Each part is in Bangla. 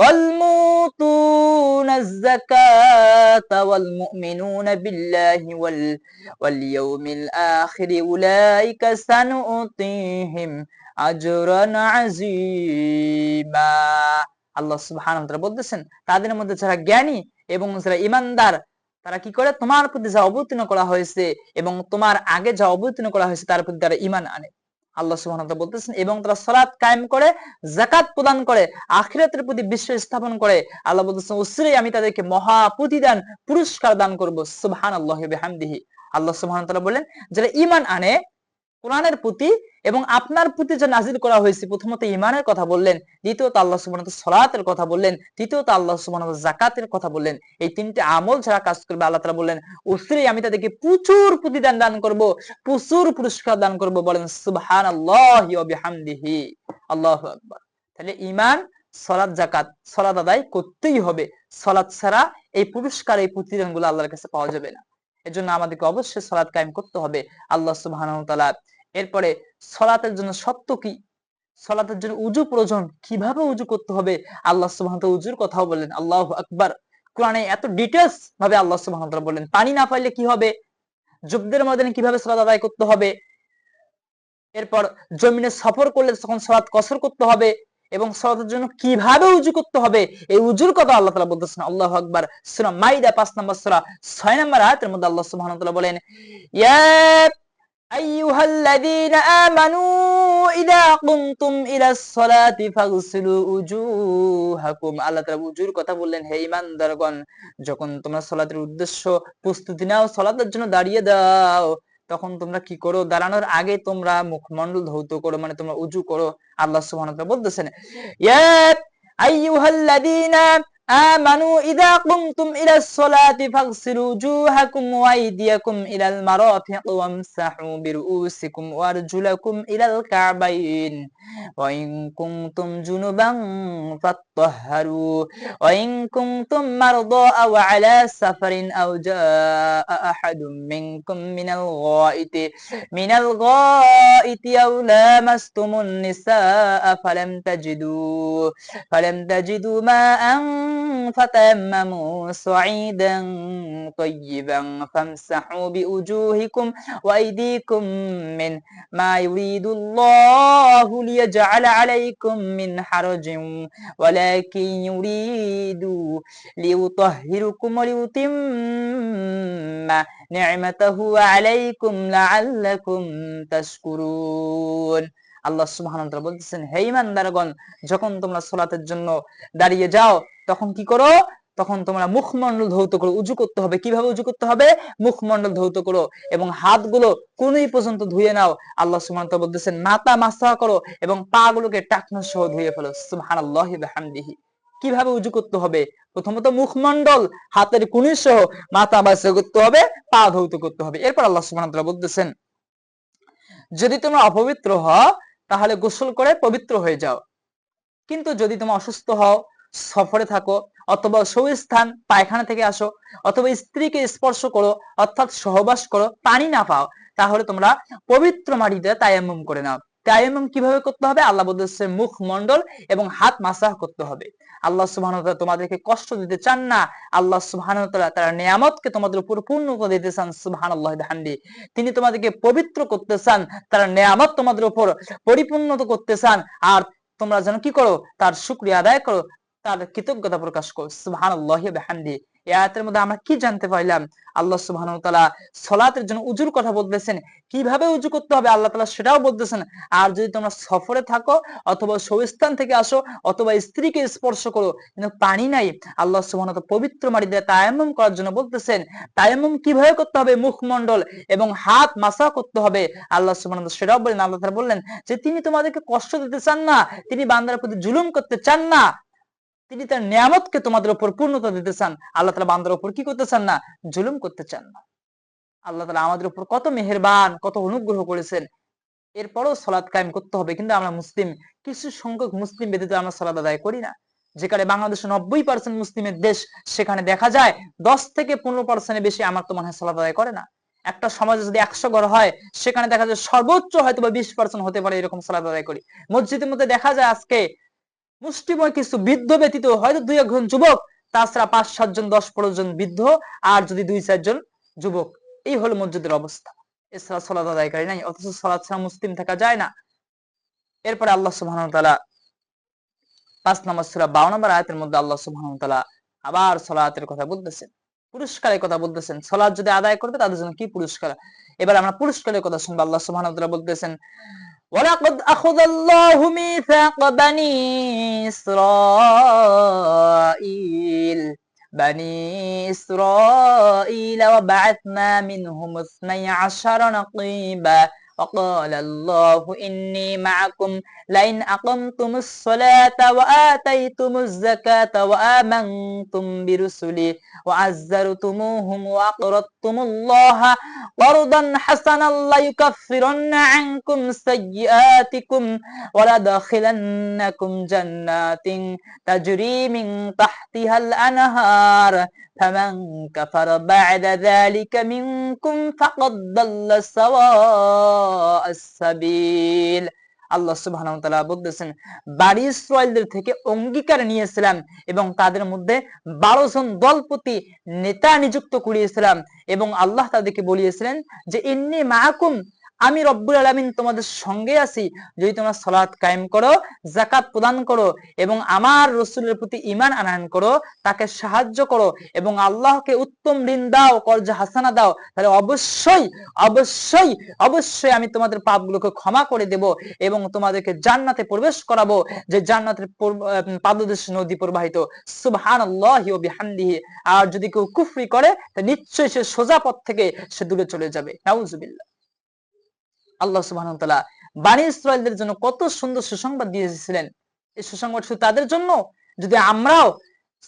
والموتون الزكاة والمؤمنون بالله واليوم الآخر أولئك سنؤتيهم أجرا عظيما। আল্লাহ সুবহানাহু ওয়া তাআলা বলতেছেন তাদের মধ্যে যারা জ্ঞানী এবং যারা ঈমানদার তারা কি করে, তোমার প্রতি যা অবতীর্ণ করা হয়েছে এবং তোমার আগে যা অবতীর্ণ করা হয়েছে তার প্রতি তারা ঈমান আনে। আল্লাহ সুবহানাহু ওয়া তাআলা বলতেছেন এবং তারা সালাত কায়েম করে, যাকাত প্রদান করে, আখিরাতের প্রতি বিশ্বাস স্থাপন করে। আল্লাহ বলতেছেন অবশ্যই আমি তাদেরকে মহা প্রতিদান পুরস্কার দান করব। সুবহানাল্লাহি ওয়া বিহামদিহি। আল্লাহ সুবহানাহু ওয়া তাআলা বললেন যারা ঈমান আনে কোরআনের প্রতি এবং আপনার প্রতি যে নাজিল করা হয়েছে, প্রথমত ঈমানের কথা বললেন, দ্বিতীয়ত আল্লাহ সুবহানাহু ওয়া তাআলা সালাতের কথা বললেন, তৃতীয়ত আল্লাহ সুবহানাহু ওয়া তাআলা যাকাতের কথা বললেন। এই তিনটি আমল যারা কাজ করবে আল্লাহ তাআলা বললেন অবশ্যই আমি তাদেরকে প্রচুর প্রতিদান দান করব, প্রচুর পুরস্কার দান করব। বলেন সুবহানাল্লাহি ওয়া বিহামদিহি। আল্লাহু আকবার। তাহলে ঈমান, সালাত, যাকাত, সালাত আদায় করতেই হবে। সালাত ছাড়া এই পুরস্কার এই প্রতিদানগুলো আল্লাহর কাছে পাওয়া যাবে না। এজন্য আমাদেরকে অবশ্যই সালাত কায়েম করতে হবে। আল্লাহ সুবহানাহু ওয়া তাআলা এরপরে সালাতের জন্য শর্ত কি, সালাতের জন্য উযু প্রয়োজন, কিভাবে উযু করতে হবে আল্লাহ সুবহানাহু ওয়া তাআলা উযুর কথাও বললেন। আল্লাহু আকবার। কোরআনে এত ডিটেইলস ভাবে আল্লাহ সুবহানাহু ওয়া তাআলা বললেন পানি না পাইলে কি হবে, যুদ্ধের ময়দানে কিভাবে সালাত আদায় করতে হবে, এরপর জমিনে সফর করলে তখন সালাত কসর করতে হবে এবং সালাতের জন্য কিভাবে উযু করতে হবে এই উযুর কথা আল্লাহ তাআলা বলতেছেন। আল্লাহু আকবার। সূরা মাইদা ৫ নম্বর সূরা ৬ নম্বর আয়াতের মধ্যে আল্লাহ সুবহানাহু ওয়া তাআলা বলেন ইয়া আইয়ুহাল্লাযীনা আমানু ইযা কুমতুম ইলাস সালাতি ফাগসিলু উজুহাকুম। আল্লাহ তাআলা উযুর কথা বললেন হে ঈমানদারগণ যখন তোমরা সালাতের উদ্দেশ্য প্রস্তুতি নাও, সালাতের জন্য দাঁড়িয়ে দাও, তখন তোমরা কি করো, দাঁড়ানোর আগে তোমরা মুখমণ্ডল ধৌত করো, মানে তোমরা উযু করো। আল্লাহ সুবহানাহু ওয়া তাআলা বলতেছেন ইয়া আইয়ুহাল্লাযীনা আমানু ইযা কুমতুম ইলাস সালাতি ফাগসিলু উজুহাকুম ওয়া আইদিয়াকুম ইলাল মারাফিক ওয়ামসাহু বিরুউসিকুম ওয়া আরজুলাকুম ইলাল কাবাইন ওয়া ইন কুনতুম জুনুবান ফাত্তাহহারু ওয়া ইন কুনতুম মারদা আও আলা সাফারিন আও জাআ আহাদুম মিনকুম মিনাল গায়িতি আও লামাসতুমুন নিসাআ ফালাম তাজিদু মাআন ফাতায়াম্মামু সাঈদান তাইয়িবান ফামসাহু বিউজুহিকুম ওয়া আইদিকুম মিন মা ইউরিদুল্লাহু লিয়াজআলা আলাইকুম মিন হারাজিন ওয়ালাকিন ইউরিদু লিইউতাহহিরুকুম ওয়া লিইউতিম্মা নি'মাতাহু আলাইকুম লাআল্লাকুম তাশকুরুন। আল্লাহ সুবহানাহু ওয়া তাআলা বলতেছেন হে ঈমানদারগণ যখন তোমরা সালাতের জন্য দাঁড়িয়ে যাও তখন কি করো, তখন তোমরা মুখমণ্ডল ধৌত করো। উযু করতে হবে, কিভাবে উযু করতে হবে, মুখমণ্ডল ধৌত করো এবং হাতগুলো কোনই পর্যন্ত ধুয়ে নাও। আল্লাহ সুবহানাহু ওয়া তাআলা বলতেছেন মাথা মাসা করো এবং পা গুলোকে টাকনা সহ ধুয়ে ফেলো। সুবহানাল্লাহি ওয়া বিহামদিহি। কিভাবে উযু করতে হবে, প্রথমত মুখমণ্ডল হাতের কুনি সহ মাথা মাসা করতে হবে, পা ধৌত করতে হবে। এরপর আল্লাহ সুবহানাহু ওয়া তাআলা বলতেছেন যদি তোমরা অপবিত্র হও তাহলে গোসল করে পবিত্র হয়ে যাও, কিন্তু যদি তোমরা অসুস্থ হও, সফরে থাকো অথবা স্থান পায়খানা থেকে আসো অথবা স্ত্রীকে স্পর্শ করো অর্থাৎ সহবাস করো, পানি না পাও, তাহলে তোমরা পবিত্র মাটিতে তায়াম্মুম করে নাও। তায়াম্মুম কিভাবে করতে হবে, আল্লাহ বলতেছে মুখমণ্ডল এবং হাত মাসাহ করতে হবে। আল্লাহ সুবহানাহু ওয়া তাআলা তোমাদেরকে কষ্ট দিতে চান না। আল্লাহ সুবহানাহু ওয়া তাআলা তার নিয়ামতকে তোমাদের উপর পূর্ণ করে দিতে চান। সুবহানাল্লাহি বিহামদিহি। তিনি তোমাদেরকে পবিত্র করতে চান, তার নিয়ামত তোমাদের উপর পরিপূর্ণ করতে চান, আর তোমরা যেন কি করো, তার শুকরিয়া আদায় করো, তার কৃতজ্ঞতা প্রকাশ করো। সুবহানাল্লাহি ওয়া বিহামদিহি। এই আয়াতের মধ্যে আমরা কি জানতে পারলাম, আল্লাহ সুবহানাহু ওয়া তাআলা সালাতের জন্য উযুর কথা বলতেছেন, কিভাবে উযু করতে হবে আল্লাহ তাআলা সেটাও বলতেছেন। আর যদি তোমরা সফরে থাকো অথবা স্থান থেকে আসো অথবা স্ত্রীকে স্পর্শ করো কিন্তু পানি নাই, আল্লাহ সুবহানাহু ওয়া তাআলা পবিত্র মাটি দিয়ে তায়াম্মুম করার জন্য বলতেছেন। তায়াম্মুম কিভাবে করতে হবে, মুখমণ্ডল এবং হাত মাসা করতে হবে। আল্লাহ সুবহানাহু ওয়া তাআলা সেটাও বলেন। আল্লাহ তাআলা বললেন যে তিনি তোমাদেরকে কষ্ট দিতে চান না, তিনি বান্দার প্রতি জুলুম করতে চান না, তিনি তার নিয়ামতকে তোমাদের উপর পূর্ণতা দিতে চান। আল্লাহ তাআলা বান্দার উপর কি করতে চান না, জুলুম করতে চান না। আল্লাহ তাআলা আমাদের উপর কত মেহেরবান, কত অনুগ্রহ করেছেন। এরপরও সালাত কায়েম করতে হবে, কিন্তু আমরা মুসলিম, কিছু সংখ্যক মুসলিম ব্যতীত আমরা সালাত আদায় করি না। যেখানে বাংলাদেশে 90% মুসলিমের দেশ, সেখানে দেখা যায় 10 থেকে 15% বেশি আমার তো মনে হয় সালাত আদায় করে না। একটা সমাজে যদি 100 ঘর হয় সেখানে দেখা যায় সর্বোচ্চ হয়তো বা 20% হতে পারে এরকম সালাত আদায় করি। মসজিদের মধ্যে দেখা যায় আজকে মুষ্টিময় কিছু বৃদ্ধ ব্যতীত, হয়তো 2-1 জন যুবক, তাছাড়া 5-7 জন 10-15 জন বৃদ্ধ, আর যদি 2-4 জন যুবক, এই হলো মসজিদের অবস্থা। এছাড়া সালাত আদায়কারী নাই, অথচ সালাত ছাড়া মুসলিম থাকা যায় না। এরপরে আল্লাহ সুবহানাহু ওয়া তাআলা 5 নম্বর সূরা 52 নম্বর আয়াতের মধ্যে আল্লাহ সুবহানাহু ওয়া তাআলা আবার সালাতের কথা বলতেছেন, পুরস্কারের কথা বলতেছেন। সালাত যদি আদায় করবে তাদের জন্য কি পুরস্কার। এবার আমরা পুরস্কারের কথা শুনবো। আল্লাহ সুবহানাহু ওয়া তাআলা বলতেছেন, ওয়ালাকাদ আখাযাল্লাহু মিসাক বানি ইসরাঈল ওয়া বা'আথনা মিনহুম 12 নাকীবা وقال الله إني معكم لئن أقمتم الصلاة وآتيتم الزكاة وآمنتم برسلي وعزرتموهم وأقرضتم الله قرضا حسنا ليكفرن عنكم سيئاتكم ولأدخلنكم جنات تجري من تحتها الأنهار فمن كفر بعد ذلك منكم فقد ضل سواء السبيل। আল্লাহ সুবহানাহু ওয়া তাআলা বলতেছেন, বনী ইসরাঈলদের থেকে অঙ্গীকার নিয়েছিলাম এবং তাদের মধ্যে 12 জন দলপতি নেতা নিযুক্ত করিয়েছিলাম এবং আল্লাহ তাদেরকে বলিয়েছিলেন যে ইন্নী মাআকুম, আমি রব্বুল আলামিন তোমাদের সঙ্গে আছি যদি তোমরা সালাত কায়েম করো, যাকাত প্রদান করো এবং আমার রাসূলের প্রতি ঈমান আনয়ন করো, তাকে সাহায্য করো এবং আল্লাহকে উত্তম ঋণ দাও, কর্জ হাসানা দাও, তাহলে অবশ্যই অবশ্যই অবশ্যই আমি তোমাদের পাপগুলোকে ক্ষমা করে দেব এবং তোমাদেরকে জান্নাতে প্রবেশ করাবো, যে জান্নাতের পাদদেশে নদী প্রবাহিত। সুবহানাল্লাহি ওয়া বিহামদিহি। আর যদি কেউ কুফরি করে তাহলে নিশ্চয়ই সে সোজা পথ থেকে সে দূরে চলে যাবে। নাউজুবিল্লাহ। আল্লাহ সুবহানাহু ওয়া তাআলা বনী ইসরাঈলদের জন্য কত সুন্দর সুসংবাদ দিয়েছিলেন। এই সুসংবাদ শুধু তাদের জন্য, যদি আমরাও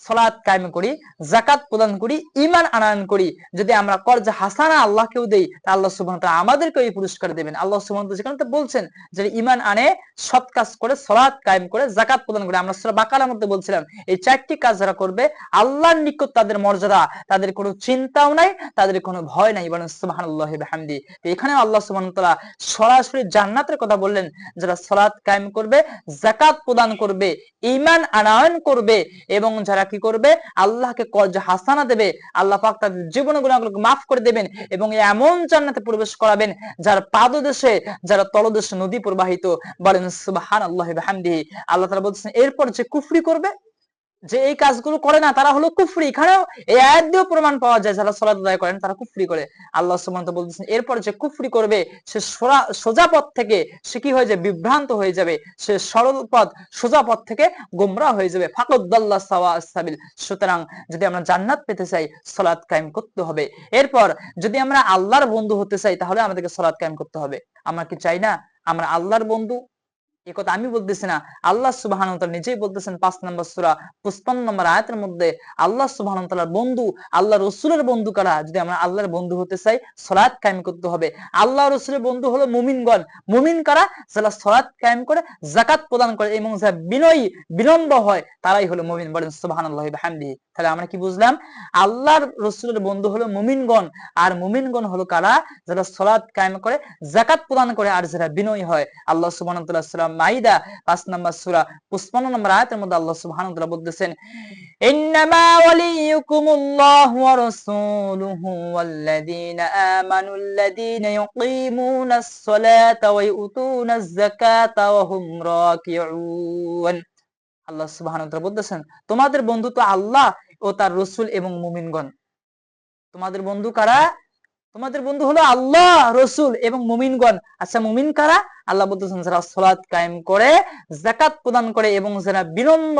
সালাত কায়েম করি, যাকাত প্রদান করি, ঈমান আনয়ন করি, যদি আমরা কর্জ হাসানা আল্লাহকেও দেই, তা আল্লাহ সুবহানাহু ওয়া তাআলা আমাদেরকে এই পুরস্কার দেবেন। আল্লাহ সুবহানাহু ওয়া তাআলা যেখানে বলছেন যে ঈমান আনে, সৎ কাজ করে, সালাত কায়েম করে, যাকাত প্রদান করে, আমরা সূরা বাকারার মধ্যে বলছিলাম এই 4টি কাজ যারা করবে আল্লাহর নিকট তাদের মর্যাদা, তাদের কোনো চিন্তাও নাই, তাদের কোনো ভয় নাই, বলেন সুবহানাল্লাহি ওয়া বিহামদিহি। এখানে আল্লাহ সুবহানাহু ওয়া তাআলা সরাসরি জান্নাতের কথা বললেন। যারা সালাত কায়েম করবে, যাকাত প্রদান করবে, ঈমান আনয়ন করবে এবং যারা কি করবে, আল্লাহকে কর্জ হাসানা দেবে, আল্লাহ পাক তাদের জীবনের গুনাহগুলোকে মাফ করে দেবেন এবং এমন জান্নাতে প্রবেশ করাবেন যার পাদদেশে, যার তলদেশে নদী প্রবাহিত। বলেন সুবহানাল্লাহি ওয়া বিহামদিহি। আল্লাহ তাআলা বলছেন এরপর যে কুফরি করবে, যে এই কাজগুলো করে না, তারা হলো কুফরি। এখানেও এই আয়াত দিয়েও প্রমাণ পাওয়া যায় যারা সালাত আদায় করেন তারা কুফরি করে। আল্লাহ সুবহানাহু ওয়া তাআলা বলছেন এরপর যে কুফরি করবে সে সোজা পথ থেকে সে কি হয়ে যাবে, বিভ্রান্ত হয়ে যাবে, সে সরল পথ সোজা পথ থেকে গোমরা হয়ে যাবে। ফাকাদ দাল্লা সাওয়া আস-সাবিল। সুতরাং যদি আমরা জান্নাত পেতে চাই সালাত কায়েম করতে হবে। এরপর যদি আমরা আল্লাহর বন্ধু হতে চাই তাহলে আমাদেরকে সালাত কায়েম করতে হবে। আমরা কি চাই না আমরা আল্লাহর বন্ধু? এই কথা আমি বলতেছি না, আল্লাহ সুবহানাহু ওয়া তাআলা নিজেই বলতেছেন 5 নম্বর সূরা 55 নম্বর আয়াতের মধ্যে। আল্লাহ সুবহানাহু ওয়া তাআলার বন্ধু, আল্লাহ রাসূলের বন্ধু কারা? যদি আমরা আল্লাহর বন্ধু হতে চাই সালাত কায়েম করতে হবে। আল্লাহ রাসূলের বন্ধু হলো মুমিনগণ। মুমিন কারা? যারা সালাত কায়েম করে, যাকাত প্রদান করে এবং যারা বিনয়ী বিনম্র হয়, তারাই হলো মুমিন। বলেন সুবহানাল্লাহি ওয়া বিহামদিহি। তাহলে আমরা কি বুঝলাম? আল্লাহর রাসূলের বন্ধু হলো মুমিনগণ। আর মুমিনগণ হলো কারা? যারা সালাত কায়েম করে, যাকাত প্রদান করে আর যারা বিনয়ী হয়। আল্লাহ সুবহানাহু ওয়া তাআলা সূরা মাইদা 5 নম্বর সূরা 55 নম্বর আয়াতের মধ্যে আল্লাহ সুবহানাহু ওয়া তাআলা বলতেছেন, ইন্নামা ওয়ালিয়ুকুমুল্লাহু ওয়া রাসূলুহু ওয়াল্লাযীনা আমানুল্লাযীনা ইউকিমুনাস সালাতা ওয়া ইউতুনাজ যাকাতা ওয়া হুম রাকিউন। আল্লাহ সুবহানাহু ওয়া তাআলা বলতেছেন তোমাদের বন্ধু তো আল্লাহ ও তার রাসূল এবং মুমিনগণ। তোমাদের বন্ধু কারা? তোমাদের বন্ধু হলো আল্লাহ, রাসূল এবং মুমিনগণ। আচ্ছা মুমিন কারা? আল্লাহ বলতেছেন যারা সালাত কায়েম করে, যাকাত প্রদান করে এবং যারা বিনম্র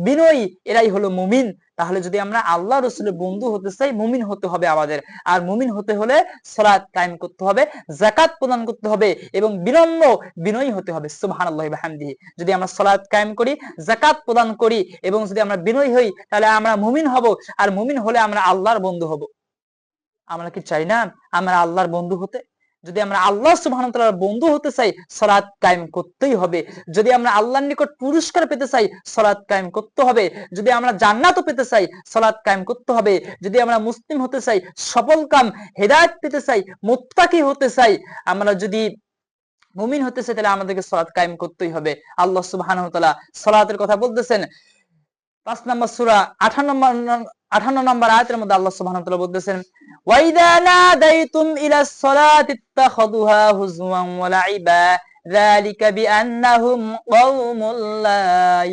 বিনয়ী, এরাই হলো মুমিন। তাহলে যদি আমরা আল্লাহ রাসূলের বন্ধু হতে চাই, মুমিন হতে হবে আমাদের। আর মুমিন হতে হলে সালাত কায়েম করতে হবে, যাকাত প্রদান করতে হবে এবং বিনম্র বিনয়ী হতে হবে। সুবহানাল্লাহি ওয়া বিহামদিহি। যদি আমরা সালাত কায়েম করি, যাকাত প্রদান করি এবং যদি আমরা বিনয়ী হই, তাহলে আমরা মুমিন হব। আর মুমিন হলে আমরা আল্লাহর বন্ধু হব। আমরা কি চাই না আমরা আল্লাহর বন্ধু হতে? যদি আমরা আল্লাহ সুবহানাহু ওয়া তাআলার বন্ধু হতে চাই, সালাত কায়েম করতেই হবে। যদি আমরা আল্লাহর নিকট পুরস্কার পেতে চাই, সালাত কায়েম করতে হবে। যদি আমরা জান্নাতও পেতে চাই, সালাত কায়েম করতে হবে। যদি আমরা মুসলিম হতে চাই, সফলকাম হেদায়েত পেতে চাই, মুত্তাকি হতে চাই, আমরা যদি মুমিন হতেছে তাহলে আমাদেরকে সালাত কায়েম করতেই হবে। আল্লাহ সুবহানাহু ওয়া তাআলা সালাতের কথা বলতেছেন 5 নম্বর সূরা 58 নম্বর আয়াতের মধ্যে আল্লাহ সুবহানাহু ওয়া তাআলা বলতেছেন ওয়া ইযা নাদাইতুম ইলাস সালাতি ইত্তাখাযুহা হুজওয়ান ওয়া লাইবা যালিকা বিআন্নাহুম কওমুল লা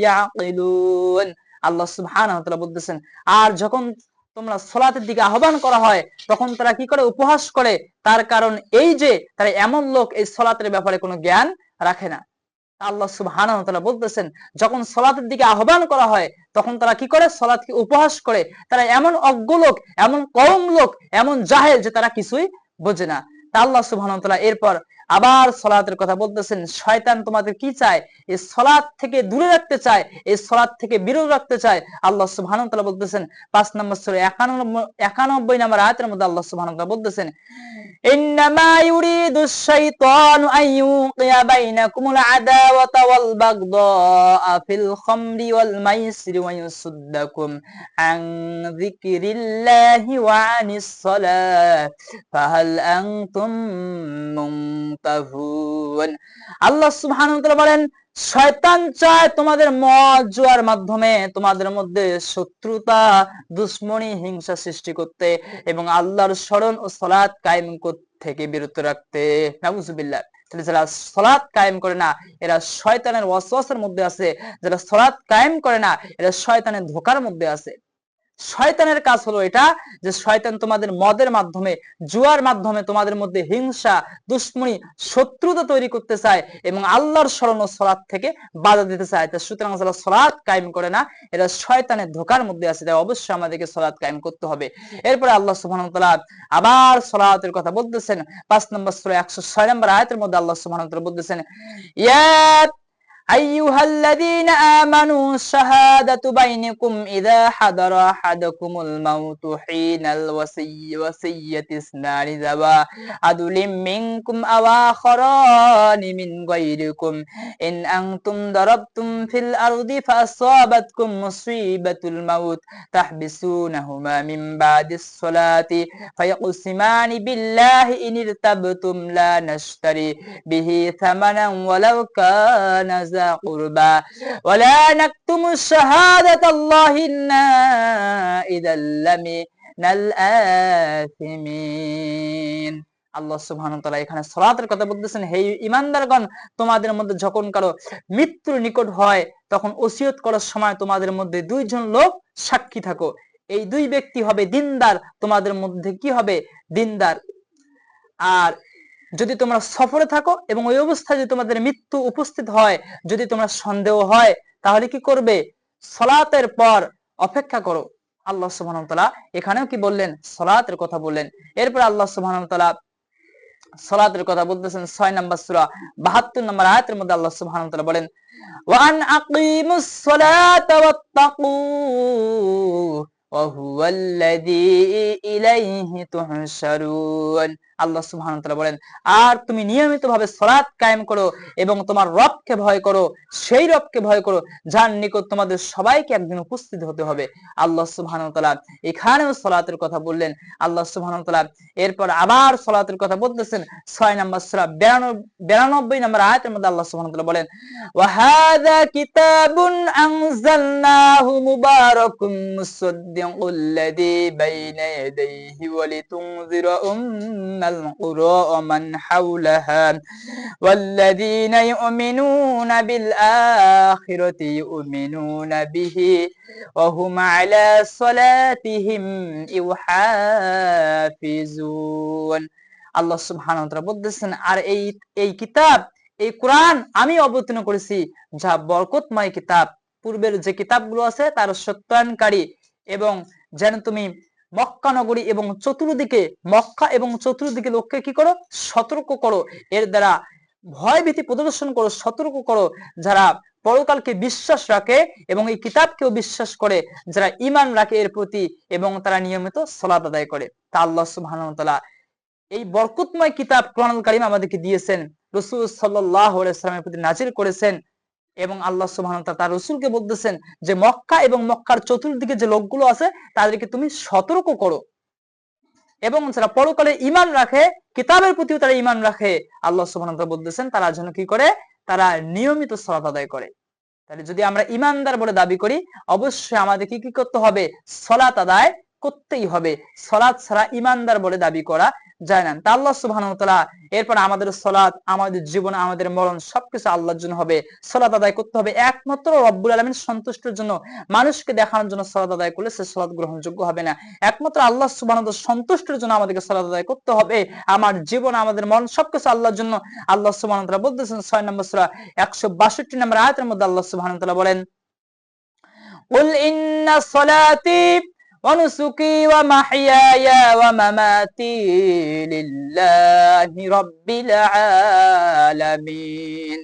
ইয়াকিলুন। আল্লাহ সুবহানাহু ওয়া তাআলা বলতেছেন আর যখন তোমরা সালাতের দিকে আহ্বান করা হয় তখন তারা কি করে? উপহাস করে। তার কারণ এই যে তারা এমন লোক এই সালাতের ব্যাপারে কোনো জ্ঞান রাখে না। আল্লাহ সুবহানাহু ওয়া তাআলা বলতেছেন যখন সালাতের দিকে আহ্বান করা হয় তখন তারা কি করে? সালাতকে উপহাস করে। তারা এমন অজ্ঞ লোক, এমন কওম লোক, এমন জাহেল যে তারা কিছুই বোঝে না। তা আল্লাহ সুবহানাহু ওয়া তাআলা এরপর আবার সালাতের কথা বলতেছেন শয়তান তোমাদের কি চায়? এই সালাত থেকে দূরে রাখতে চায়, এই সালাত থেকে বিরত রাখতে চায়। আল্লাহ সুবহানাহু ওয়া তাআলা বলতেছেন 5 নম্বর সূরা 91 নম্বর আয়াতের মধ্যে আল্লাহ সুবহানাহু ওয়া তাআলা বলতেছেন ইন্নামা ইউরিদুশ শাইতানু আন ইউকিয়া বাইনাকুমুল আদাওয়াতা ওয়াল বাগদাআ ফিল খামরি ওয়াল মাইসিরি ওয়া ইয়াসুদ্দাকুম আন যিকরিল্লাহি ওয়া আনিস সালাহ ফাহাল আনতুম মুনতাহুন। আল্লাহ সুবহানাহু ওয়া তাআলা বলেন শয়তান চায় তোমাদের মদ জুয়ার মাধ্যমে তোমাদের মধ্যে শত্রুতা, দুশ্মনী, হিংসা সৃষ্টি করতে এবং আল্লাহর স্মরণ ও সালাত কায়েম থেকে বিরত রাখতে। নাউজুবিল্লাহ। তাহলে যারা সালাত কায়েম করে না এরা শয়তানের ওয়াসওয়াসার মধ্যে আছে, যারা সালাত কায়েম করে না এরা শয়তানের ধোঁকার মধ্যে আছে। শয়তানের কাজ হলো এটা যে শয়তান তোমাদের মদের মাধ্যমে, জুয়ার মাধ্যমে তোমাদের মধ্যে হিংসা, দুশ্মনী, শত্রুতা তৈরি করতে চায় এবং আল্লাহর স্মরণ ও সালাত থেকে বাধা দিতে চায়। তা সুতরাং যারা সালাত কায়েম করে না এরা শয়তানের ধোঁকার মধ্যে আছে, তাই অবশ্যই আমাদেরকে সালাত কায়েম করতে হবে। এরপরে আল্লাহ সুবহানাহু ওয়া তাআলা আবার সালাতের কথা বলতেছেন 5 নম্বর সূরা 106 নম্বর আয়াতের মধ্যে আল্লাহ সুবহানাহু ওয়া তাআলা বলতেছেন ইয়া أيها الذين آمنوا شهادة بينكم إذا حضر أحدكم الموت حين الوصية اثنان ذوى عدل منكم أو آخران من غيركم إن أنتم ضربتم في الأرض فأصابتكم مصيبة الموت تحبسونهما من بعد الصلاة فيقسمان بالله إن ارتبتم لا نشتري به ثمنا ولو كان ذا قربى ولا نكتم الشهادة الله إنا إذا لمن الآثمين। আল্লাহ সুবহানাহু ওয়া তাআলা এখানে সালাতের কথা বলতেছেন হে ঈমানদারগণ তোমাদের মধ্যে যখন কারো মৃত্যুর নিকট হয় তখন ওসিয়ত করার সময় তোমাদের মধ্যে দুইজন লোক সাক্ষী থাকো। এই দুই ব্যক্তি হবে দিনদার, তোমাদের মধ্যে কি হবে? দিনদার। আর যদি তোমরা সফরে থাকো এবং ওই অবস্থায় যদি তোমাদের মৃত্যু উপস্থিত হয়, যদি তোমরা সন্দেহ হয় তাহলে কি করবে? সালাতের পর অপেক্ষা করো। আল্লাহ সুবহানাহু ওয়া তাআলা এখানেও কি বললেন? সালাতের কথা বললেন। এরপর আল্লাহ সুবহানাহু ওয়া তাআলা সালাতের কথা বলতেছেন 6 নম্বর সূরা 72 নম্বর আয়াতের মধ্যে আল্লাহ সুবহানাহু ওয়া তাআলা বলেন ওয়া আন আকিমুস সালাতা ওয়াত্তাকু ওয়া হুয়াল্লাযী ইলাইহি তুহশারুন। আল্লাহ সুবহানাহু ওয়া তাআলা বলেন আর তুমি নিয়মিতভাবে সালাত কায়েম করো এবং তোমার রবকে ভয় করো, সেই রবকে ভয় করো যার নিকট তোমাদের সবাইকে একদিন উপস্থিত হতে হবে। আল্লাহ সুবহানাহু ওয়া তাআলা এখানেও সালাতের কথা বললেন। আল্লাহ সুবহানাহু ওয়া তাআলা এরপর আবার সালাতের কথা বলতেছেন 6 নম্বর সূরা 92 নম্বর আয়াতের মধ্যে আল্লাহ সুবহানাহু ওয়া তাআলা বলেন ওয়া হাযা কিতাবুন আনজালনাহু মুবারাকুম মুসাদ্দিকুল্লাযী বাইনা ইয়াদাইহি ওয়া লিতুনযিরা উম্মাল কুরা ওয়া মান হাওলাহা ওয়াল্লাযীনা ইউমিনুনা বিল আখিরাতি ইউমিনুনা বিহি ওয়া হুম আলা সালাতিহিম ইউহাফিজুন। আল্লাহ সুবহানাহু ওয়া তাআলা বলতেছেন আর এই কিতাব, এই কোরআন আমি অবতীর্ণ করেছি যা বরকতময় কিতাব। পূর্বের যে কিতাবগুলো আছে তার সত্যায়নকারী এবং যেন তুমি মক্কা নগরী এবং চতুর্দিকে লোককে কি করো? সতর্ক করো, এর দ্বারা ভয়ভীতি প্রদর্শন করো, সতর্ক করো যারা পরকালকে বিশ্বাস রাখে এবং এই কিতাবকেও বিশ্বাস করে, যারা ঈমান রাখে এর প্রতি এবং তারা নিয়মিত সালাত আদায় করে। তা আল্লাহ সুবহানাহু ওয়া তাআলা এই বরকতময় কিতাব কোরআনুল কারীম আমাদেরকে দিয়েছেন, রাসূল সাল্লাল্লাহু আলাইহি ওয়াসাল্লামের প্রতি নাযিল করেছেন এবং আল্লাহ সুবহানাহু ওয়া তাআলা তার রাসূলকে বলতেছেন যে মক্কা এবং মক্কার চতুর্দিকে যে লোকগুলো আছে তাদেরকে তুমি সতর্ক করো। এবং যারা পরকালে ঈমান রাখে, কিতাবের প্রতিও তারা ঈমান রাখে, আল্লাহ সুবহানাহু ওয়া তাআলা বলতেছেন তারা যেন কি করে, তারা নিয়মিত সালাত আদায় করে। তাহলে যদি আমরা ঈমানদার বলে দাবি করি, অবশ্যই আমাদের কি কি করতে হবে, সালাত আদায় করতেই হবে। সালাত ছাড়া ঈমানদার বলে দাবি করা যায় না। তা আল্লাহ সুবহানাহু ওয়া তাআলা এরপর আমাদের সালাত, আমাদের জীবন, আমাদের মরণ সবকিছু আল্লাহর জন্য হবে। সালাত আদায় করতে হবে একমাত্র রব্বুল আলামিন সন্তুষ্টির জন্য। মানুষকে দেখানোর জন্য সালাত আদায় করলে সে সালাত গ্রহণযোগ্য হবে না। একমাত্র আল্লাহ সুবহানাহু ওয়া তাআলা সন্তুষ্টির জন্য আমাদেরকে সালাত আদায় করতে হবে। আমার জীবন, আমাদের মরণ সবকিছু আল্লাহর জন্য। আল্লাহ সুবহানাহু ওয়া তাআলা বলতেছেন 6 নম্বর সূরা 162 নম্বর আয়াতের মধ্যে আল্লাহ সুবহানাহু ওয়া তাআলা বলেন, কুল ইন্না সলাতি ওয়া নুসুকি ওয়া মাহইয়ায়া ওয়া মামাতি লিল্লাহি রাব্বিল আলামিন।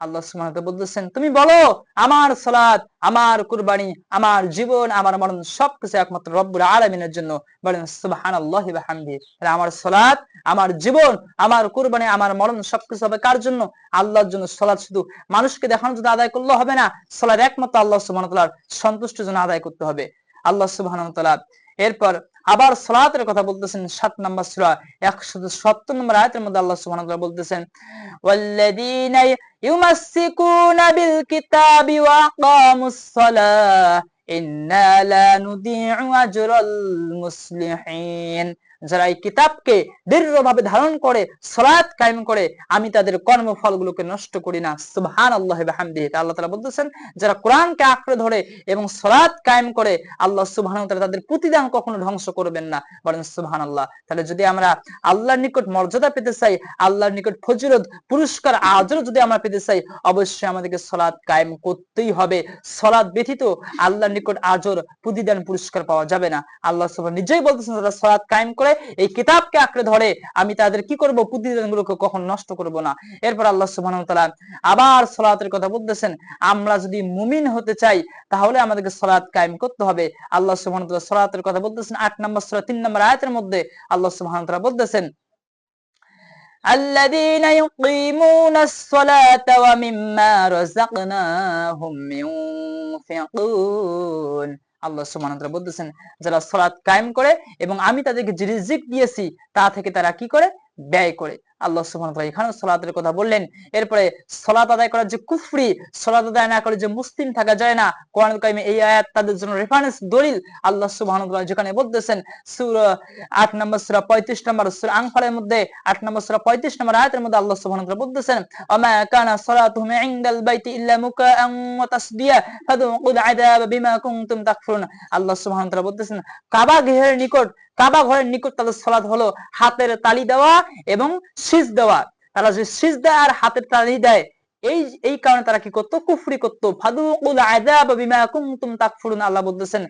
আল্লাহ সুবহানাহু ওয়া তাআলা বলতেছেন, তুমি বলো আমার সালাত, আমার কুরবানি, আমার জীবন, আমার মরণ সবকিছু একমাত্র রব্বুল আলামিনের জন্য। বলেন সুবহানাল্লাহি ওয়া বিহামদিহি। তাহলে আমার সালাত, আমার জীবন, আমার কুরবানি, আমার মরণ সবকিছু হবে কার জন্য? আল্লাহর জন্য। সালাত শুধু মানুষকে দেখানোর জন্য আদায় করলে হবে না, সালাত একমাত্র আল্লাহ সুবহানাহু ওয়া তাআলার সন্তুষ্টির জন্য আদায় করতে হবে। আল্লাহ সুবহানাহু ওয়া তাআলা এরপর আবার সালাতের কথা বলতেছেন 7 নম্বর সূরা 170 নম্বর আয়াতের মধ্যে আল্লাহ সুবহানাহু ওয়া তাআলা বলতেছেন, ওয়াল্লাযীনা ইউমাসসিকুনা বিল কিতাবি ওয়া আকামুস সালাহ ইন্না লা নুদিউ আজরাল মুসলিহিন। যারা এই কিতাবকে দৃঢ়ভাবে ধারণ করে, সালাত কায়েম করে, আমি তাদের কর্মফলগুলোকে নষ্ট করি না। সুবহানাল্লাহি ওয়া বিহামদিহি। আল্লাহ তাআলা বলতেছেন, যারা কোরআনকে আঁকড়ে ধরে এবং সালাত কায়েম করে, আল্লাহ সুবহানাহু ওয়া তাআলা তাদের প্রতিদান কখনো ধ্বংস করবেন না। বলেন সুবহানাল্লাহ। তাহলে যদি আমরা আল্লাহর নিকট মর্যাদা পেতে চাই, আল্লাহর নিকট ফজিলত, পুরস্কার, আজর যদি আমরা পেতে চাই, অবশ্যই আমাদেরকে সালাত কায়েম করতেই হবে। সালাত ব্যতীত আল্লাহর নিকট আজর, প্রতিদান, পুরস্কার পাওয়া যাবে না। আল্লাহ সুবহানাহু নিজেই বলতেছেন, যারা সালাত কায়েম করে, এই কিতাবকে আঁকড়ে ধরে, আমি তাদের কি করব, প্রতিদানগুলোকে কখনো নষ্ট করব না। এরপর আল্লাহ সুবহানাহু ওয়া তাআলা আবার সালাতের কথা বলতেছেন, আমরা যদি মুমিন হতে চাই তাহলে আমাদেরকে সালাত কায়েম করতে হবে। আল্লাহ সুবহানাহু ওয়া তাআলা সালাতের কথা বলতেছেন 8 নম্বর সূরা 3 নম্বর আয়াতের মধ্যে আল্লাহ সুবহানাহু ওয়া তাআলা বলতেছেন, الذين يقيمون الصلاة ومما رزقناهم ينفقون। আল্লাহ সুবহানাহু ওয়া তাআলা বলতেছেন, যারা সালাত কায়েম করে এবং আমি তাদেরকে যে রিজিক দিয়েছি তা থেকে তারা কি করে, ব্যয় করে। আল্লাহ সুবহানাহু ওয়া তাআলা এখানে সালাতের কথা বললেন। এরপরে সালাত আদায় করার যে কুফরি, সালাত আদায় না করে যে মুসলিম থাকা যায় না, কোরআনুল কারীমে এই আয়াত তাদের জন্য রেফারেন্স দলিল। আল্লাহ সুবহানাহু ওয়া তাআলা যেখানে বলতেছেন সূরা 8 নম্বর সূরা 35 নম্বর সূরা আনফালের মধ্যে 8 নম্বর সূরা 35 নম্বর আয়াতের মধ্যে আল্লাহ সুবহানাহু ওয়া তাআলা বলতেছেন, ওয়ামা কানা সালাতুহুম ইনদাল বাইতি ইল্লা মুকাআন ওয়া তাসদিয়া ফাদুকুল আযাবা বিমা কুনতুম তাকফুরুন। আল্লাহ সুবহানাহু ওয়া তাআলা বলতেছেন, কাবা গৃহের নিকট, কাবা ঘরের নিকট তাদের সালাত হলো হাতের তালি দেওয়া এবং সিজদা দেওয়া। তারা যে সিজদা আর হাতের তালি দেয়, এই কারণে তারা কি করতো, কুফরি করতো। ফাদুকুল আযাবা বিমা কুনতুম তাকফুরুন। আল্লাহ বলতেছেন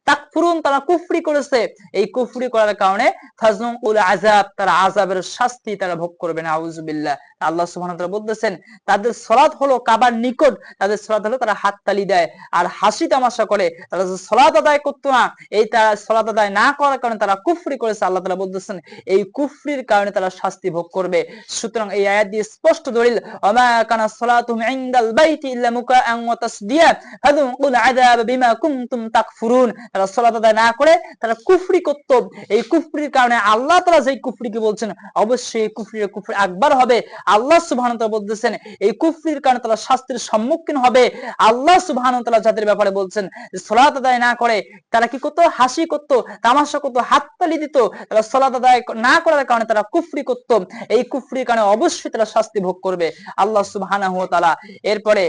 তাকফুরুন, তারা কুফরি করেছে, এই কুফরি করার কারণে ফাজুকুল আযাব, তারা আযাবের শাস্তি তারা ভোগ করবে না। আউযুবিল্লাহ। আল্লাহ সুবহানাহু ওয়া তাআলা বলতেছেন, তাদের সালাত হলো কাবার নিকট, তাদের সালাত হলো তারা হাত তালি দেয় আর হাসি তামাশা করে, তারা যে সালাত আদায় করতো না, এই তারা সালাত আদায় না করার কারণে তারা কুফরি করেছে। আল্লাহ তাআলা বলতেছেন, এই কুফরির কারণে তারা শাস্তি ভোগ করবে। সুতরাং এই আয়াত দিয়ে স্পষ্ট দলিল, ওয়ামা কানা সালাতুহুম ইনদাল বাইতি ইল্লা মুকাআন ওয়া তাসদিয়া ফাদুকুল আযাবা বিমা কুনতুম তাকফুরুন। তারা সালাত আদায় না করে তারা কুফরি করত। এই কুফরির কারণে আল্লাহ তাআলা যেই কুফরিকে বলছেন, অবশ্যই এই কুফরি আকবার হবে। আল্লাহ সুবহানাহু ওয়া তাআলা বলতেছেন, এই কুফরির কারণে তারা শাস্তির সম্মুখীন হবে। আল্লাহ সুবহানাহু ওয়া তাআলা যাদের ব্যাপারে বলছেন যে সালাত আদায় না করে, তারা কি করত, হাসি করত, তামাশা করত, হাততালি দিত, তারা সালাত আদায় না করার কারণে তারা কুফরি করত। এই কুফরির কারণে অবশ্যই তারা শাস্তি ভোগ করবে। আল্লাহ সুবহানাহু ওয়া তাআলা এরপরে,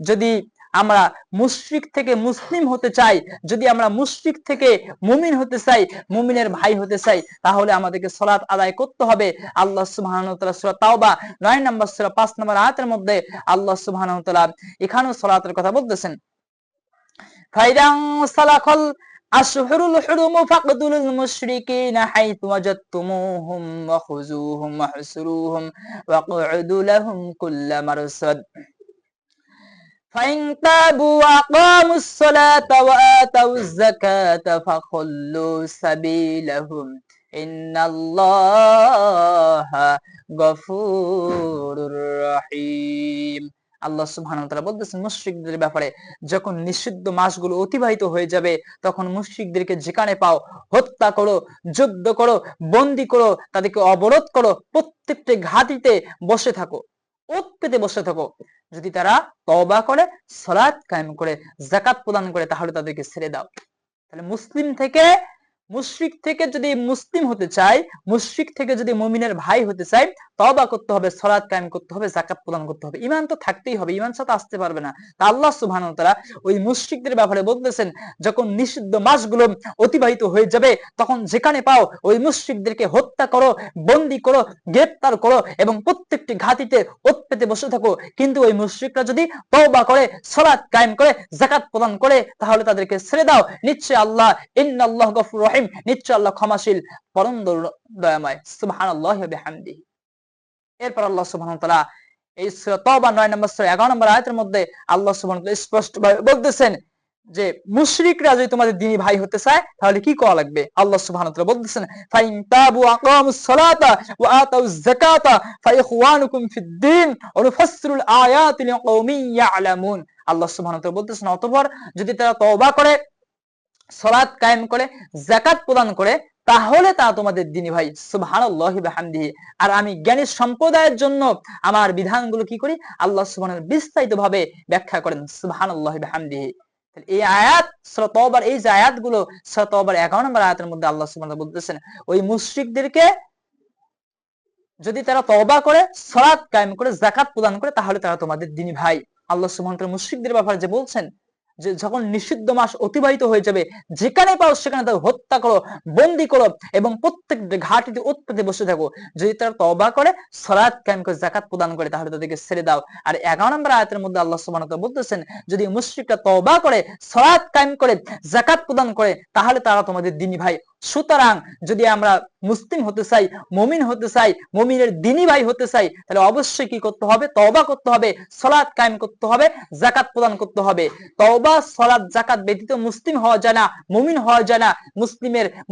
যদি আমরা মুশরিক থেকে মুসলিম হতে চাই, যদি আমরা মুশরিক থেকে মুমিন হতে চাই, মুমিনের ভাই হতে চাই, তাহলে আমাদেরকে সালাত আদায় করতে হবে। আল্লাহ সুবহানাহু ওয়া তাআলা সূরা তাওবা 9 নম্বর সূরা 5 নম্বর আয়াতের মধ্যে আল্লাহ সুবহানাহু ওয়া তাআলা এখানেও সালাতের কথা বলতেছেন, ফাইদান সালাখাল আশহুরুল হুরুম ফাকতুলুল মুশরিকিনা হাইতু ওয়াজাদতুমুহুম ওয়া খুযুহুম ওয়া হসরুহুম ওয়াকউদু লাহুম কুল্লা মারসাদ ফাইন তাবু ওয়া আকামুস সালাতা ওয়া আতাউয যাকাতা ফাখাল্লু সাবিলাহুম ইন্নাল্লাহা গফুরুর রহিম। আল্লাহ সুবহানাহু ওয়া তাআলা বলতেছেন মুশরিকদের ব্যাপারে, যখন নিষিদ্ধ মাসগুলো অতিবাহিত হয়ে যাবে তখন মুশরিকদেরকে যেখানে পাও হত্যা করো, যুদ্ধ করো, বন্দী করো, তাদেরকে অবরোধ করো, প্রত্যেকটি ঘাঁটিতে বসে থাকো, ওত পেতে বসে থাকো। যদি তারা তওবা করে, সালাত কায়েম করে, যাকাত প্রদান করে, তাহলে তাদেরকে ছেড়ে দাও। তাহলে মুশরিক থেকে যদি মুসলিম হতে চাই, মুশরিক থেকে যদি মুমিনের ভাই হতে চাই, তওবা করতে হবে, সালাত কায়েম করতে হবে, যাকাত প্রদান করতে হবে, ঈমান তো থাকতেই হবে, ঈমান ছাড়া আসতে পারবে না। তা আল্লাহ সুবহানাহু ওয়া তাআলা ওই মুশরিকদের ব্যাপারে বলতেছেন, যখন নিষিদ্ধ মাসগুলো অতিবাহিত হয়ে যাবে তখন যেখানে পাও ওই মুশরিকদেরকে হত্যা করো, বন্দী করো, গ্রেফতার করো এবং প্রত্যেকটি ঘাঁটিতে ওত পেতে বসে থাকো। কিন্তু ওই মুশরিকরা যদি তওবা করে, সালাত কায়েম করে, যাকাত প্রদান করে, তাহলে তাদেরকে ছেড়ে দাও। নিশ্চয় আল্লাহ ইন্নাল্লাহু গফুরুর রহিম, নিশ্চয় আল্লাহ ক্ষমাশীল, পরম দয়াময়। সুবহানাল্লাহি ওয়া বিহামদিহি। এরপর আল্লাহ সুবহানাহু ওয়া তাআলা এই সূরা তাওবা 9 নম্বর সূরা 11 নম্বর আয়াতের মধ্যে আল্লাহ সুবহানাহু ওয়া তাআলা স্পষ্টভাবে বলতেছেন যে মুশরিকরা যদি তোমাদের দ্বীনী ভাই হতে চায় তাহলে কি করা লাগবে। আল্লাহ সুবহানাহু ওয়া তাআলা বলতেছেন, ফাইন তাবু আকামুস সালাতা ওয়া আতাউজ যাকাতা ফাইখওয়ানুকুম ফিদ-দীন ওয়া নুফাসসিরুল আয়াতি লিকাওমিন ইয়ালামুন। আল্লাহ সুবহানাহু ওয়া তাআলা বলতেছেন, অতঃপর যদি তারা তওবা করে, সালাত কায়েম করে, যাকাত প্রদান করে, তাহলে তা তোমাদের দ্বীনী ভাই। সুবহানাল্লাহি ওয়া বিহামদিহি। আর আমি জ্ঞানী সম্প্রদায়ের জন্য আমার বিধানগুলো কি করি, আল্লাহ সুবহানাহু ওয়া তাআলা বিস্তারিতভাবে ব্যাখ্যা করেন। সুবহানাল্লাহি ওয়া বিহামদিহি। এই আয়াত সূরা তাওবার, এই যে আয়াতগুলো সূরা তাওবার 11 নম্বর আয়াতের মধ্যে আল্লাহ সুবহানাহু ওয়া তাআলা বলতেছেন, ওই মুশরিকদেরকে যদি তারা তওবা করে, সালাত কায়েম করে, যাকাত প্রদান করে, তাহলে তারা তোমাদের দ্বীনী ভাই। আল্লাহ সুবহানাহু ওয়া তাআলা মুশরিকদের ব্যাপারে যে বলছেন যে যখন নিষিদ্ধ মাস অতিবাহিত হয়ে যাবে, যেখানে পাও সেখানে তাকে হত্যা করো, বন্দী করো এবং প্রত্যেক ঘাটিতে ওত পেতে বসে থাকো। যদি তারা তওবা করে, সালাত কায়েম করে, যাকাত প্রদান করে, তাহলে তাদেরকে ছেড়ে দাও। আর 11 নম্বর আয়াতের মধ্যে আল্লাহ সুবহানাহু ওয়া তাআলা বলতেছেন, যদি মুশরিকরা তওবা করে, সালাত কায়েম করে, যাকাত প্রদান করে, তাহলে তারা তোমাদের দ্বীনী ভাই। সুতরাং যদি আমরা মুসলিম হতে চাই, মুমিন হতে চাই, মুমিনের দ্বীনী ভাই হতে চাই, তাহলে অবশ্যই কি করতে হবে, তওবা করতে হবে, সালাত কায়েম করতে হবে, যাকাত প্রদান করতে হবে। তওবা, সালাত, যাকাত ব্যতীত মুসলিম হওয়া যায় না, মুমিন হওয়া যায় না,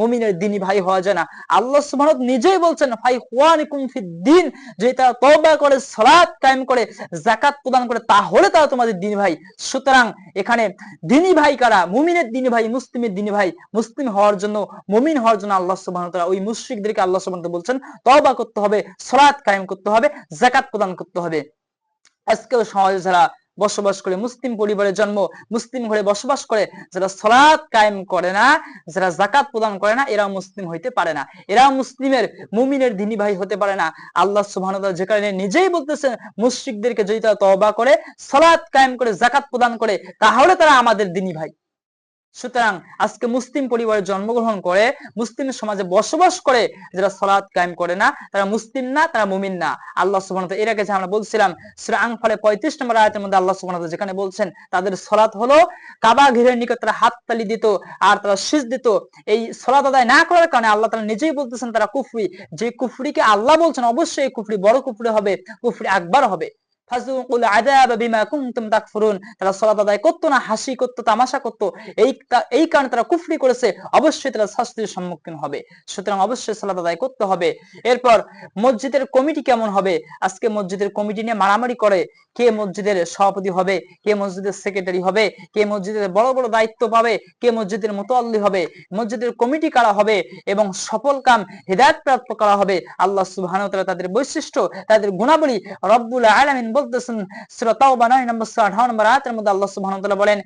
মুমিনের দ্বীনী ভাই হওয়া যায় না। আল্লাহ সুবহানাহু ওয়া তাআলা নিজেই বলছেন, ফাইখওয়ানুকুম ফিদ-দীন, যদি তারা তওবা করে, সালাত কায়েম করে, যাকাত প্রদান করে, তাহলে তারা তোমাদের দ্বীনী ভাই। সুতরাং এখানে দ্বীনী ভাই কারা? মুমিনের দ্বীনী ভাই, মুসলিমের দ্বীনী ভাই। মুসলিম হওয়ার জন্য, মুমিন হওয়ার জন্য আল্লাহ সুবহানাহু ওয়া তাআলা ওই মুশরিকদেরকে আল্লাহ সুবহানাহু ওয়া তাআলা বলছেন তওবা করতে হবে, সালাত কায়েম করতে হবে, যাকাত প্রদান করতে হবে। আজকেও সমাজে যারা বসবাস করে, মুসলিম পরিবারে জন্ম, মুসলিম ঘরে বসবাস করে, যারা সালাত কায়েম করে না, যারা যাকাত প্রদান করে না, এরা মুসলিম হইতে পারে না, এরা মুসলিমের, মুমিনের দ্বীনী ভাই হতে পারে না। আল্লাহ সুবহানাহু ওয়া তাআলা যে কারণে নিজেই বলতেছেন, মুশরিকদেরকে যদি তারা তওবা করে, সালাত কায়েম করে, যাকাত প্রদান করে, তাহলে তারা আমাদের দ্বীনী ভাই। সুতরাং আজকে মুসলিম পরিবারে জন্মগ্রহণ করে, মুসলিম সমাজে বসবাস করে যারা সালাত কায়েম করে না, তারা মুসলিম না, তারা মুমিন না। আল্লাহ সুবহানাহু ওয়া তাআলা এর আগে যে আমরা বলছিলাম সূরা আনফালে 35 নম্বর আয়াতের মধ্যে আল্লাহ সুবহানাহু ওয়া তাআলা যেখানে বলছেন তাদের সালাত হলো কাবা ঘিরের নিকট তারা হাততালি দিত আর তারা সিজদা দিত। এই সালাত আদায় না করার কারণে আল্লাহ তাআলা নিজেই বলতেছেন তারা কুফরি। যে কুফরিকে আল্লাহ বলছেন অবশ্যই এই কুফরি বড় কুফরি হবে, কুফরি আকবার হবে। ফাযুকুল আযাব বিমা কুনতুম তাকফুরুন। তারা সালাত আদায় করতো না, হাসি করতো, তামাশা করতো, এই কারণে তারা কুফরি করেছে, অবশ্যই তারা শাস্তির সম্মুখীন হবে। সুতরাং অবশ্যই সালাত আদায় করতে হবে। এরপর মসজিদের কমিটি কেমন হবে? আজকে মসজিদের কমিটি নিয়ে মারামারি করে, কে মসজিদের সভাপতি হবে, কে মসজিদের সেক্রেটারি হবে, কে মসজিদের বড় বড় দায়িত্ব পাবে, কে মসজিদের মুতাল্লি হবে, মসজিদের কমিটি কারা হবে এবং সফল কাম হিদায়াত প্রাপ্ত করা হবে। আল্লাহ সুবহানাহু ওয়া তাআলা তাদের বৈশিষ্ট্য, তাদের গুণাবলী রব্বুল আলামিন বলতেছেন সূরা তাওবা 9 নম্বর 18 নম্বর আয়াতের মধ্যে আল্লাহ সুবহানাহু ওয়া তাআলা বলেন,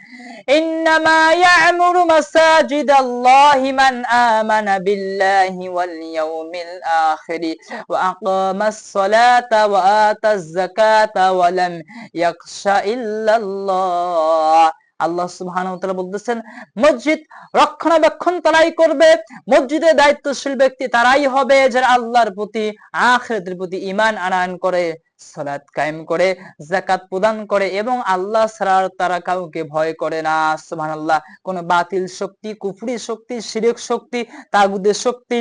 ইন্নামা ইয়া'মুরু মাসাজিদাল্লাহি মান আমানা বিল্লাহি ওয়াল ইয়াউমিল আখির ওয়া আকামাস সালাতা ওয়া আতাজ যাকাতা ওয়া লাম ইয়াখশা ইল্লাল্লাহ। আল্লাহ সুবহানাহু ওয়া তাআলা বলতেছেন, মসজিদ রক্ষণাবেক্ষণ তারাই করবে, মসজিদের দায়িত্বশীল ব্যক্তি তারাই হবে যারা আল্লাহর প্রতি, আখিরাতের প্রতি ঈমান আনয়ন করে, সালাত কায়েম করে, যাকাত প্রদান করে এবং আল্লাহ ছাড়া তারা কাউকে ভয় করে না। সুবহানাল্লাহ। কোন বাতিল শক্তি, কুফরি শক্তি, শিরক শক্তি, তাগুদের শক্তি,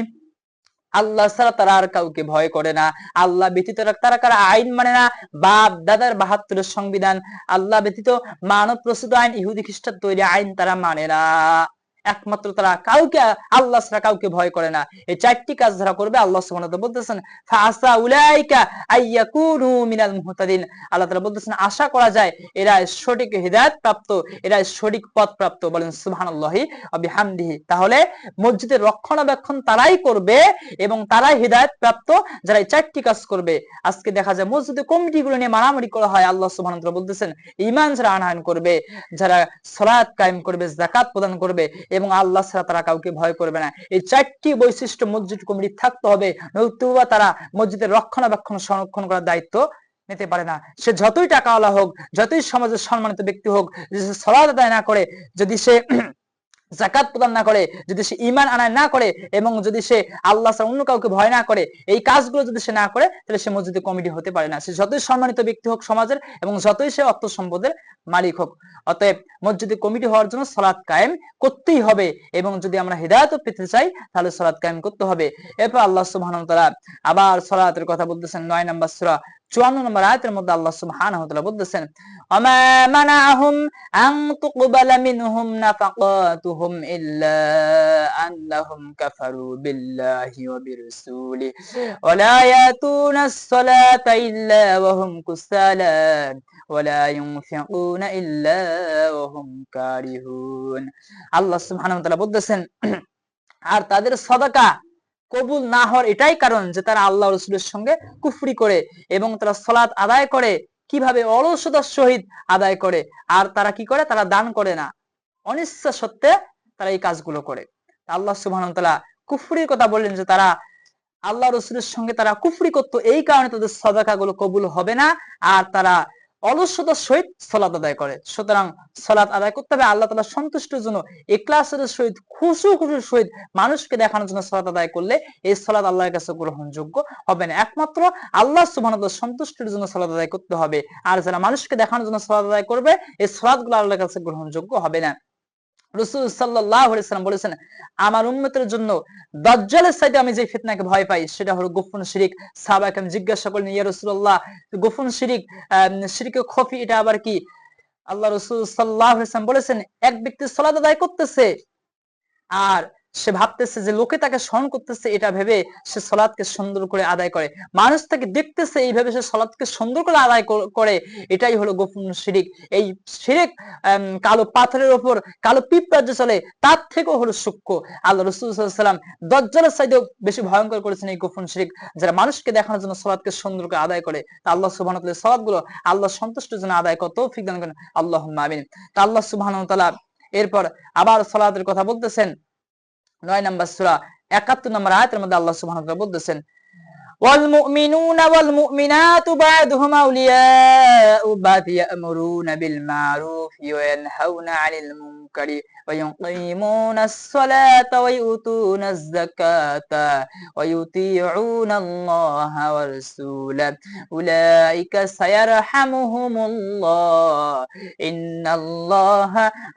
আল্লাহ ছাড়া তারা আর কাউকে ভয় করে না। আল্লাহ ব্যতীত তারা কারো আইন মানে না। বাপ দাদার 72 সংবিধান, আল্লাহ ব্যতীত মানব প্রস্তুত আইন, ইহুদি খ্রিস্টান তৈরি আইন তারা মানে না। একমাত্র তারা কাউকে, আল্লাহ ছাড়া কাউকে ভয় করে না। এই চারটি কাজ যারা করবে, আল্লাহ সুবহানাহু ওয়া তাআলা বলতেছেন ফাআসা উলাইকা আইয়াকুনু মিনাল মুহতাদিন। আল্লাহ তাআলা বলতেছেন আশা করা যায় এরা সঠিক হিদায়াত প্রাপ্ত, এরা সঠিক পথ প্রাপ্ত। বলেন সুবহানাল্লাহি ওয়া বিহামদিহি। তাহলে মসজিদের রক্ষণাবেক্ষণ তারাই করবে এবং তারাই হিদায়াত প্রাপ্ত যারা এই চারটি কাজ করবে। আজকে দেখা যায় মসজিদে কমিটিগুলো নিয়ে মারামারি করা হয়। আল্লাহ সুবহানাহু ওয়া তাআলা বলতেছেন ঈমান যারা আনয়ন করবে, যারা সালাত কায়েম করবে, যাকাত প্রদান করবে এবং আল্লাহ ছাড়া তারা কাউকে ভয় করবে না, এই চারটি বৈশিষ্ট্য মসজিদ কমিটি থাকতে হবে। নতুবা তারা মসজিদের রক্ষণাবেক্ষণ সংরক্ষণ করার দায়িত্ব নিতে পারে না। সে যতই টাকাওয়ালা হোক, যতই সমাজের সম্মানিত ব্যক্তি হোক, যদি সে সালাত আদায় না করে, যদি সে যাকাত প্রদান না করে, যদি সে ঈমান আনায় না করে এবং যদি সে আল্লাহ ছাড়া অন্য কাউকে ভয় না করে, এই কাজগুলো যদি সে না করে, তাহলে সে মসজিদে কমিটি হতে পারে না। সে যতই সম্মানিত ব্যক্তি হোক সমাজের এবং যতই সে অর্থ সম্পদের মালিক হোক। অতএব মসজিদে কমিটি হওয়ার জন্য সালাত কায়েম করতেই হবে এবং যদি আমরা হিদায়াত পেতে চাই তাহলে সালাত কায়েম করতে হবে। এরপর আল্লাহ সুবহানাহু ওয়া তাআলা আবার সালাতের কথা বলতেছেন 9 নম্বর সূরা 54 নম্বর আয়াতের মধ্যে আল্লাহ সুবহানাহু ওয়া তাআলা বলতেছেন ওয়ামা মানাহুম আন তুকবালা মিনহুম নাফাকাতুহুম ইল্লা আন্নাহুম কাফারু বিল্লাহি ওয়া বিরাসূলিহি ওয়া লা ইয়াতুনাস সালাতা ইল্লা ওয়া হুম কুসালা ওয়া লা ইউনফিকুনা ইল্লা ওয়া হুম কারিহুন। আল্লাহ সুবহানাহু ওয়া তাআলা বলতেছেন আর তাদের সাদাকা কবুল না হওয়ার এটাই কারণ যে তারা আল্লাহ রাসূলের সঙ্গে কুফরি করে এবং তারা সালাত আদায় করে কিভাবে অলসতার সহিত আদায় করে। আর তারা কি করে, তারা দান করে না, অনিচ্ছা সত্ত্বে তারা এই কাজগুলো করে। আল্লাহ সুবহানাহু ওয়া তাআলা কুফরির কথা বললেন যে তারা আল্লাহ রাসূলের সঙ্গে তারা কুফরি করত, এই কারণে তাদের সাদাকা গুলো কবুল হবে না আর তারা অলসতার সহিত সালাত আদায় করে। সুতরাং সালাত আদায় করতে হবে আল্লাহ তাআলা সন্তুষ্টির জন্য, ইখলাসের সহিত, খুশুর সহিত মানুষকে দেখানোর জন্য সালাত আদায় করলে এই সালাত আল্লাহর কাছে গ্রহণযোগ্য হবে না। একমাত্র আল্লাহ সুবহানাহু ওয়া তাআলা সন্তুষ্টির জন্য সালাত আদায় করতে হবে। আর যারা মানুষকে দেখানোর জন্য সালাত আদায় করবে এই সালাতগুলো আল্লাহর কাছে গ্রহণযোগ্য হবে না। রাসূল সাল্লাল্লাহু আলাইহি ওয়াসাল্লাম বলেছেন আমার উম্মতের জন্য দাজ্জালের চাইতে আমি যে ফিতনাকে ভয় পাই সেটা হলো গোপন শিরক। সাহাবায়ে কেরাম জিজ্ঞাসা করলেন ইয়া রাসূলুল্লাহ গোপন শিরক, শিরকে খফি এটা আবার কি? আল্লাহ রাসূল সাল্লাল্লাহু আলাইহি ওয়াসাল্লাম বলেছেন এক ব্যক্তি সালাত আদায় করতেছে আর সে ভাবতেছে যে লোকে তাকে স্মরণ করতেছে, এটা ভেবে সে সালাতকে সুন্দর করে আদায় করে, মানুষ তাকে দেখতেছে এইভাবে সে সালাতকে সুন্দর করে আদায় করে, এটাই হলো গোপন শিরক। এই শিরক কালো পাথরের উপর কালো পিঁপড়া যে চলে তার থেকেও হলো সূক্ষ্ম। আল্লাহ রাসূল সাল্লাল্লাহু আলাইহি ওয়াসাল্লাম দাজ্জালের চাইতেও বেশি ভয়ঙ্কর করেছেন এই গোপন শিরক, যারা মানুষকে দেখানোর জন্য সালাতকে সুন্দর করে আদায় করে। তা আল্লাহ সুবহানাহু ওয়া তাআলা সালাতগুলো আল্লাহ সন্তুষ্টির জন্য আদায় করতে তৌফিক দান করেন, আল্লাহুম্মা আমিন। তা আল্লাহ সুবহানাহু ওয়া তাআলা এরপর আবার সালাতের কথা বলতেছেন 9 নম্বর সূরা 71 নম্বর আয়াতের মধ্যে আল্লাহ সুবহানাহু ওয়া তাআলা বলতেছেন والمؤمنون والمؤمنات بعضهم أولياء بعض يأمرون بالمعروف وينهون عن المنكر ويقيمون الصلاة ويؤتون الزكاة ويطيعون الله ورسوله أولئك سيرحمهم الله إن الله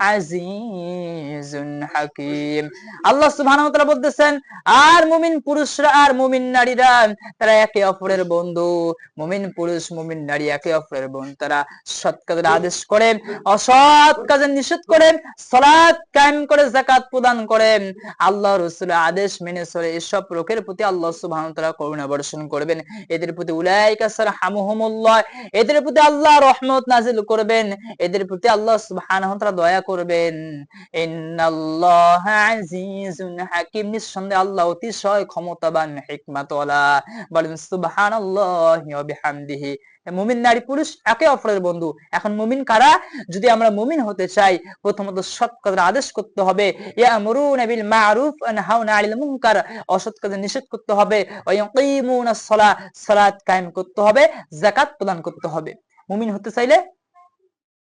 عزيز حكيم। আল্লাহ সুবহানাহু ওয়া তাআলা বলতেছেন আর মুমিন পুরুষরা আর মুমিন নারীরা তারা একে অপরের বন্ধু। মুমিন পুরুষ মুমিন নারী একে অপরের বন্ধু, তারা সৎ কাজের আদেশ করেন, অসৎ কাজের নিষেধ করেন, সালাত কায়েম করে যাকাত প্রদান করেন, আল্লাহ রাসূলের আদেশ মেনে চলে। এসব লোকের প্রতি আল্লাহ সুবহানাহু ওয়া তাআলা করুণা বর্ষণ করবেন। এদের প্রতি উলাইকা সারহামুহুমুল্লাহ, এদের প্রতি আল্লাহ রহমত নাজিল করবেন, এদের প্রতি আল্লাহ সুবহানাহু ওয়া তাআলা দয়া করবেন। ইন্নাল্লাহা আজিজুন হাকিম, নিঃসন্দেহে আল্লাহ অতিশয় ক্ষমতাবান হিকমাতওয়ালা। বলেন সুবহানাল্লাহি ওয়া বিহামদিহি। মুমিন নারী পুরুষ একে অপরের বন্ধু। এখন মুমিন কারা? যদি আমরা মুমিন হতে চাই প্রথমত সৎ কাজের আদেশ করতে হবে, ইয়ামুরুনা বিল মারুফ ওয়া ইয়ানহাউনা আনিল মুনকার, অসৎ কাজের নিষেধ করতে হবে, ওয়া ইয়াকিমুনাস সালাহ, সালাত কায়েম করতে হবে, যাকাত প্রদান করতে হবে। মুমিন হতে চাইলে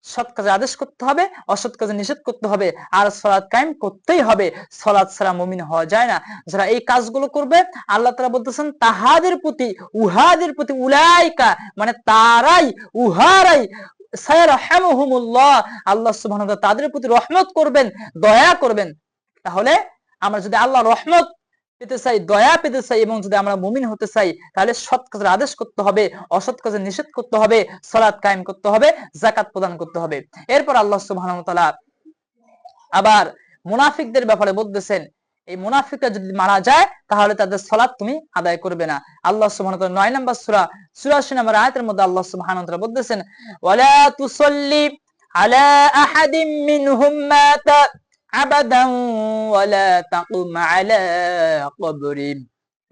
সৎ কাজে আদেশ করতে হবে, অসৎ কাজে নিষেধ করতে হবে আর সালাত কায়েম করতেই হবে। সালাত ছাড়া মুমিন হওয়া যায় না। যারা এই কাজগুলো করবে আল্লাহ তাআলা বলতেছেন তাহাদের প্রতি উহাদের প্রতি উলাইকা মানে তারাই উহারাই সায়রহামুহুমুল্লাহ, আল্লাহ সুবহানাহু ওয়া তাআলা তাদের প্রতি রহমত করবেন, দয়া করবেন। তাহলে আমরা যদি আল্লাহর রহমত পেতে চাই, দয়া পেতে চাই এবং যদি আমরা মুমিন হতে চাই তাহলে সৎ কাজের আদেশ করতে হবে, অসৎ কাজের নিষেধ করতে হবে, সালাত কায়েম করতে হবে, যাকাত প্রদান করতে হবে। এরপর আল্লাহ সুবহানাহু ওয়া তাআলা আবার মুনাফিকদের ব্যাপারে বলতেছেন এই মুনাফিকরা যদি মারা যায় তাহলে তাদের সালাত তুমি আদায় করবে না। আল্লাহ সুবহানাহু ওয়া তাআলা 9 নম্বর সূরা ৮৪ নম্বর আয়াতের মধ্যে আল্লাহ সুবহানাহু ওয়া তাআলা বলতেছেন ওয়ালা তুসাল্লি আলা আহাদিম মিনহুম মাতা আবাদান ওয়ালা তাকুম আলা কবরি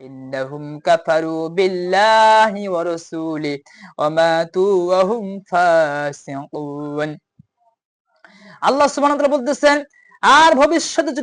ইন্নাহুম কাফারু বিল্লাহি ওয়া রাসূলিহি ওয়া মাতু ওয়া হুম ফাসিকুন। আল্লাহ সুবহানাহু ওয়া তাআলা বলতেছেন আর ভবিষ্যতে